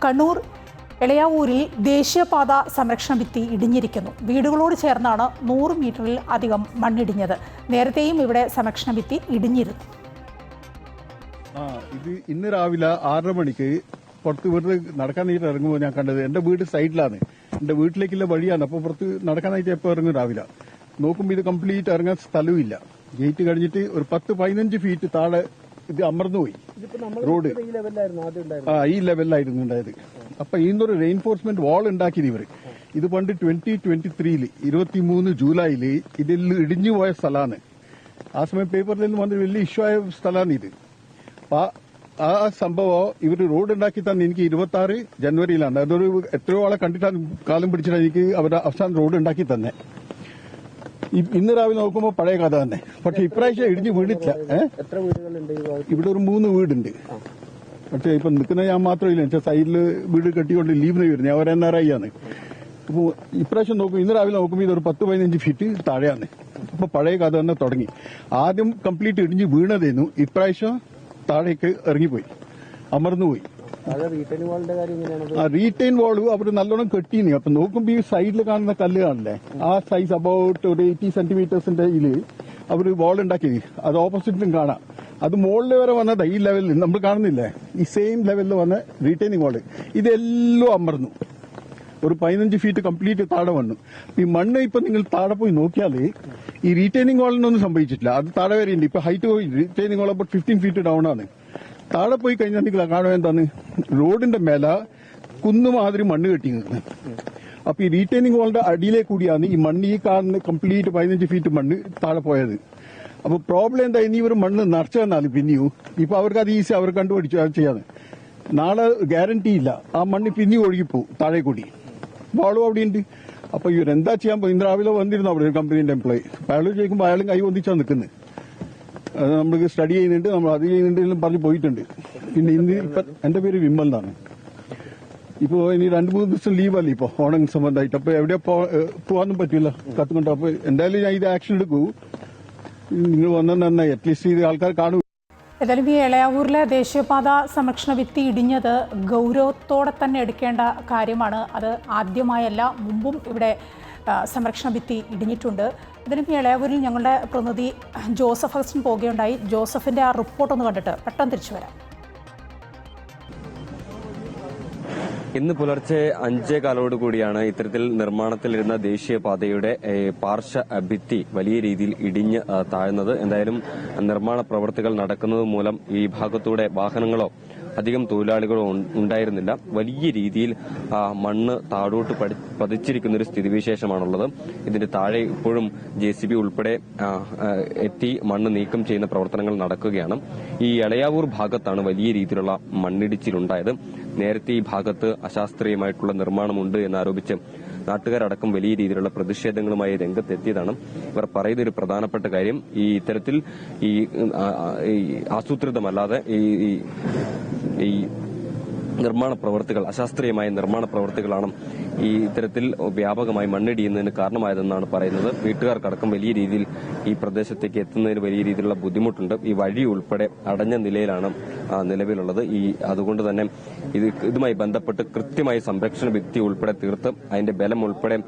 കണ്ണൂർ എളയാവൂരിൽ ദേശീയപാത സംരക്ഷണ ഭിത്തി ഇടിഞ്ഞിരിക്കുന്നു. വീടുകളോട് ചേർന്നാണ് 100 മീറ്ററിൽ അധികം മണ്ണിടിഞ്ഞത്. നേരത്തെയും ഇവിടെ സംരക്ഷണ ഭിത്തി ഇടിഞ്ഞിരുന്നു. ഇത് ഇന്ന് രാവിലെ 6:30 മണിക്ക് പുറത്ത് വീട്ടിൽ നടക്കാനായിട്ട് ഇറങ്ങുമ്പോൾ ഞാൻ കണ്ടത്. എന്റെ വീട് സൈഡിലാണ്, എന്റെ വീട്ടിലേക്കുള്ള വഴിയാണ്. അപ്പോൾ പുറത്ത് നടക്കാനായിട്ട് എപ്പോൾ ഇറങ്ങും രാവിലെ നോക്കുമ്പോൾ ഇത് കംപ്ലീറ്റ് ഇറങ്ങാൻ സ്ഥലവുമില്ല. ഗേറ്റ് കഴിഞ്ഞിട്ട് ഒരു 10-15 ഫീറ്റ് താഴെ ഇത് അമർന്നുപോയി. റോഡ് ഈ ലെവലിലായിരുന്നു ഉണ്ടായത്. അപ്പൊ ഇന്നൊരു റെയിൻഫോഴ്സ്മെന്റ് വാൾ ഉണ്ടാക്കിയത് ഇവർ. ഇത് പണ്ട് 2023 23 ജൂലൈയിൽ ഇതിൽ ഇടിഞ്ഞു പോയ സ്ഥലമാണ്. ആ സമയം പേപ്പറിൽ നിന്ന് വന്ന് വലിയ ഇഷ്യൂ ആയ സ്ഥലമാണ് ഇത്. ആ സംഭവം ഇവർ റോഡ് ഉണ്ടാക്കി തന്നെ എനിക്ക് 26 ജനുവരിയിലാണ്. അതൊരു എത്രയോ ആളെ കണ്ടിട്ടാണ് കാലം പിടിച്ചിട്ടാണ് എനിക്ക് അവരുടെ അവസാനം റോഡ് ഉണ്ടാക്കി തന്നെ. ഇന്ന് രാവിലെ നോക്കുമ്പോൾ പഴയ കഥ തന്നെ. പക്ഷെ ഇപ്രാവശ്യം ഇടിഞ്ഞ് വീണില്ല. ഇവിടെ ഒരു 3 വീടുണ്ട്. പക്ഷെ ഇപ്പൊ നിൽക്കുന്ന ഞാൻ മാത്രമില്ല. എന്നുവെച്ചാൽ സൈഡില് വീട് കെട്ടിക്കൊണ്ട് ലീവിന് വരുന്നത്. ഞാൻ ഒരെണ്ണറായിയാണ്. അപ്പോൾ ഇപ്രാവശ്യം നോക്കും, ഇന്ന് രാവിലെ നോക്കുമ്പോൾ ഇതൊരു 10-15 ഫീറ്റ് താഴെയാണ്. അപ്പൊ പഴയ കഥ തന്നെ തുടങ്ങി. ആദ്യം കംപ്ലീറ്റ് ഇടിഞ്ഞ് വീണതേന്നു. ഇപ്രാവശ്യം താഴേക്ക് ഇറങ്ങിപ്പോയി, അമർന്നുപോയി. റീറ്റെയിൻ വാള് അവർ നല്ലോണം കെട്ടീനി. അപ്പൊ നോക്കുമ്പോ ഈ സൈഡിൽ കാണുന്ന കല്ല് കാണില്ലേ, ആ സൈസ് അബൌട്ട് ഒരു 80 സെന്റിമീറ്റേഴ്സിന്റെ ഇതില് അവർ വാൾ ഉണ്ടാക്കി. അത് ഓപ്പോസിറ്റിലും കാണാം. അത് മുകളിൽ വരെ വന്നതാ. ഈ ലെവലിൽ നമ്മൾ കാണുന്നില്ലേ, ഈ സെയിം ലെവലിൽ വന്ന റീറ്റെയിനിങ് വാള് ഇതെല്ലാം അമർന്നു. ഒരു 15 ഫീറ്റ് കംപ്ലീറ്റ് താഴെ വന്നു. ഈ മണ്ണ് ഇപ്പൊ നിങ്ങൾ താഴെ പോയി നോക്കിയാല് ഈ റീറ്റെയിനിങ് വാളിനൊന്നും സംഭവിച്ചിട്ടില്ല. അത് താഴെ വരെ ഉണ്ട്. ഇപ്പൊ ഹൈറ്റ് പോയി retaining wall about 15 feet down ആണ്. താഴെ പോയി കഴിഞ്ഞാൽ നിങ്ങൾ കാണുക എന്താണ്, റോഡിന്റെ മേലെ കുന്നുമാതിരി മണ്ണ് കെട്ടി നിൽക്കുന്നത്. അപ്പൊ ഈ റീറ്റെയിനിങ് വാളിന്റെ അടിയിലെ കൂടിയാണ് ഈ മണ്ണ്, ഈ കാണുന്ന കംപ്ലീറ്റ് 15 ഫീറ്റ് മണ്ണ് താഴെ പോയത്. അപ്പൊ പ്രോബ്ലം എന്താ, ഇനി ഇവർ മണ്ണ് നിറച്ചു തന്നാല് പിന്നെയും ഇപ്പൊ അവർക്ക് അത് ഈസി, അവർ കണ്ടുപിടിച്ചു അത് ചെയ്യാന്ന്. നാളെ ഗ്യാരണ്ടി ഇല്ല, ആ മണ്ണ് പിന്നെയും ഒഴുകിപ്പോവും താഴെ കൂടി. വാളും അവിടെ ഉണ്ട്. അപ്പൊ ഇവരെന്താ ചെയ്യാൻ പോയി. ഇന്ന് രാവിലെ വന്നിരുന്നു അവിടെ ഒരു കമ്പനീന്റെ എംപ്ലോയി. അയാൾ ചോദിക്കുമ്പോൾ അയാളും കൈ ഒന്നിച്ചാണ് നിൽക്കുന്നത്. അത് നമ്മൾ സ്റ്റഡി ചെയ്യുന്നുണ്ട്, നമ്മൾ അത് ചെയ്യുന്നുണ്ട് പറഞ്ഞ് പോയിട്ടുണ്ട്. പിന്നെ ഇന്ന് ഇപ്പൊ എന്റെ പേര് വിമൽ എന്നാണ്. ഇപ്പൊ ഇനി 2-3 ദിവസം ലീവല്ലേ ഇപ്പൊ ഓണം സംബന്ധമായിട്ട്. അപ്പൊ എവിടെ പോവാനും പറ്റില്ല കത്തുകൊണ്ട്. അപ്പൊ എന്തായാലും ഞാൻ ഇത് ആക്ഷൻ എടുക്കൂ. നിങ്ങൾ വന്നാൽ നന്നായി, അറ്റ്ലീസ്റ്റ് ഇത് ആൾക്കാർ കാണൂ. ഏതായാലും ഈ എളയാവൂരിലെ ദേശീയപാത സംരക്ഷണ ഭിത്തി ഇടിഞ്ഞത് ഗൗരവത്തോടെ തന്നെ എടുക്കേണ്ട കാര്യമാണ്. അത് ആദ്യമായല്ല, മുമ്പും ഇവിടെ സംരക്ഷണ ഭിത്തി ഇടിഞ്ഞിട്ടുണ്ട്. ഇതിനും ഈ എളയാവൂരിൽ ഞങ്ങളുടെ പ്രതിനിധി ജോസഫ് അഗസ്റ്റിൻ പോവുകയുണ്ടായി. ജോസഫിന്റെ ആ റിപ്പോർട്ടൊന്ന് കണ്ടിട്ട് പെട്ടെന്ന് തിരിച്ചു വരാം. ഇന്ന് പുലർച്ചെ 5:15 കൂടിയാണ് ഇത്തരത്തിൽ നിർമ്മാണത്തിലിരുന്ന ദേശീയപാതയുടെ പാർശ്വ ഭിത്തി വലിയ രീതിയിൽ ഇടിഞ്ഞ് താഴ്ന്നത്. എന്തായാലും നിർമ്മാണ പ്രവൃത്തികൾ നടക്കുന്നത് മൂലം ഈ ഭാഗത്തൂടെ വാഹനങ്ങളോ അധികം തൊഴിലാളികളോ ഉണ്ടായിരുന്നില്ല. വലിയ രീതിയിൽ മണ്ണ് താഴോട്ട് പതിച്ചിരിക്കുന്ന ഒരു സ്ഥിതിവിശേഷമാണുള്ളത്. ഇതിന്റെ താഴെ ഇപ്പോഴും JCB ഉൾപ്പെടെ എത്തി മണ്ണ് നീക്കം ചെയ്യുന്ന പ്രവർത്തനങ്ങൾ നടക്കുകയാണ്. ഈ എളയാവൂർ ഭാഗത്താണ് വലിയ രീതിയിലുള്ള മണ്ണിടിച്ചിലുണ്ടായത്. നേരത്തെ ഈ ഭാഗത്ത് അശാസ്ത്രീയമായിട്ടുള്ള നിർമ്മാണമുണ്ട് എന്നാരോപിച്ച് നാട്ടുകാരടക്കം വലിയ രീതിയിലുള്ള പ്രതിഷേധങ്ങളുമായി രംഗത്തെത്തിയതാണ്. ഇവർ പറയുന്ന ഒരു പ്രധാനപ്പെട്ട കാര്യം, ഈ ഇത്തരത്തിൽ ഈ ആസൂത്രിതമല്ലാതെ ഈ നിർമ്മാണ പ്രവൃത്തികൾ, അശാസ്ത്രീയമായ നിർമ്മാണ പ്രവൃത്തികളാണ് ഈ ഇത്തരത്തിൽ വ്യാപകമായി മണ്ണിടിയുന്നതിന് കാരണമായതെന്നാണ് പറയുന്നത്. വീട്ടുകാർക്കടക്കം വലിയ രീതിയിൽ ഈ പ്രദേശത്തേക്ക് എത്തുന്നതിന് വലിയ രീതിയിലുള്ള ബുദ്ധിമുട്ടുണ്ട്. ഈ വഴി ഉൾപ്പെടെ അടഞ്ഞ നിലയിലാണ് നിലവിലുള്ളത്. അതുകൊണ്ട് തന്നെ ഇതുമായി ബന്ധപ്പെട്ട് കൃത്യമായി സംരക്ഷണ ഭിത്തി ഉൾപ്പെടെ തീർത്ത് അതിന്റെ ബലം ഉൾപ്പെടെ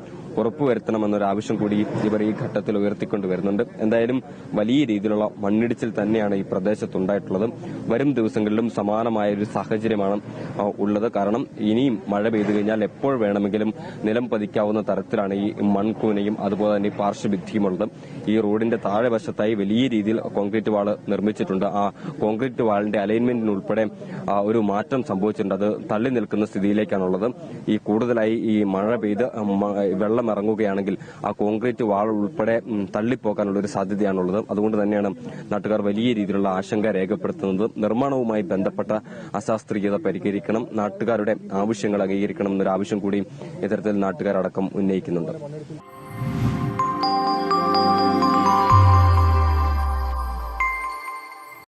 ഉറപ്പുവരുത്തണമെന്നൊരു ആവശ്യം കൂടി ഇവർ ഈ ഘട്ടത്തിൽ ഉയർത്തിക്കൊണ്ടുവരുന്നുണ്ട്. എന്തായാലും വലിയ രീതിയിലുള്ള മണ്ണിടിച്ചിൽ തന്നെയാണ് ഈ പ്രദേശത്തുണ്ടായിട്ടുള്ളത്. വരും ദിവസങ്ങളിലും സമാനമായ ഒരു സാഹചര്യമാണ് ഉള്ളത്. കാരണം ഇനിയും മഴ പെയ്തു കഴിഞ്ഞാൽ എപ്പോൾ വേണമെങ്കിലും നിലം പതിക്കാവുന്ന തരത്തിലാണ് ഈ മൺകൂനയും അതുപോലെ തന്നെ ഈ പാർശ്വഭിത്തിയുമുള്ളത്. ഈ റോഡിന്റെ താഴെ വശത്തായി വലിയ രീതിയിൽ കോൺക്രീറ്റ് വാള് നിർമ്മിച്ചിട്ടുണ്ട്. ആ കോൺക്രീറ്റ് വാളിന്റെ അലൈൻമെന്റിനുൾപ്പെടെ ഒരു മാറ്റം സംഭവിച്ചിട്ടുണ്ട്. അത് തള്ളി നിൽക്കുന്ന സ്ഥിതിയിലേക്കാണുള്ളത്. ഈ കൂടുതലായി ഈ മഴ പെയ്ത് വെള്ളം ഇറങ്ങുകയാണെങ്കിൽ ആ കോൺക്രീറ്റ് വാൾ ഉൾപ്പെടെ തള്ളിപ്പോകാനുള്ള ഒരു സാധ്യതയാണുള്ളത്. അതുകൊണ്ട് തന്നെയാണ് നാട്ടുകാർ വലിയ രീതിയിലുള്ള ആശങ്ക രേഖപ്പെടുത്തുന്നത്. നിർമ്മാണവുമായി ബന്ധപ്പെട്ട അശാസ്ത്രീയത പരിഹരിക്കണം, നാട്ടുകാരുടെ ആവശ്യങ്ങൾ അംഗീകരിക്കണം എന്നൊരു ആവശ്യം കൂടി ഇത്തരത്തിൽ നാട്ടുകാരടക്കം ഉന്നയിക്കുന്നുണ്ട്.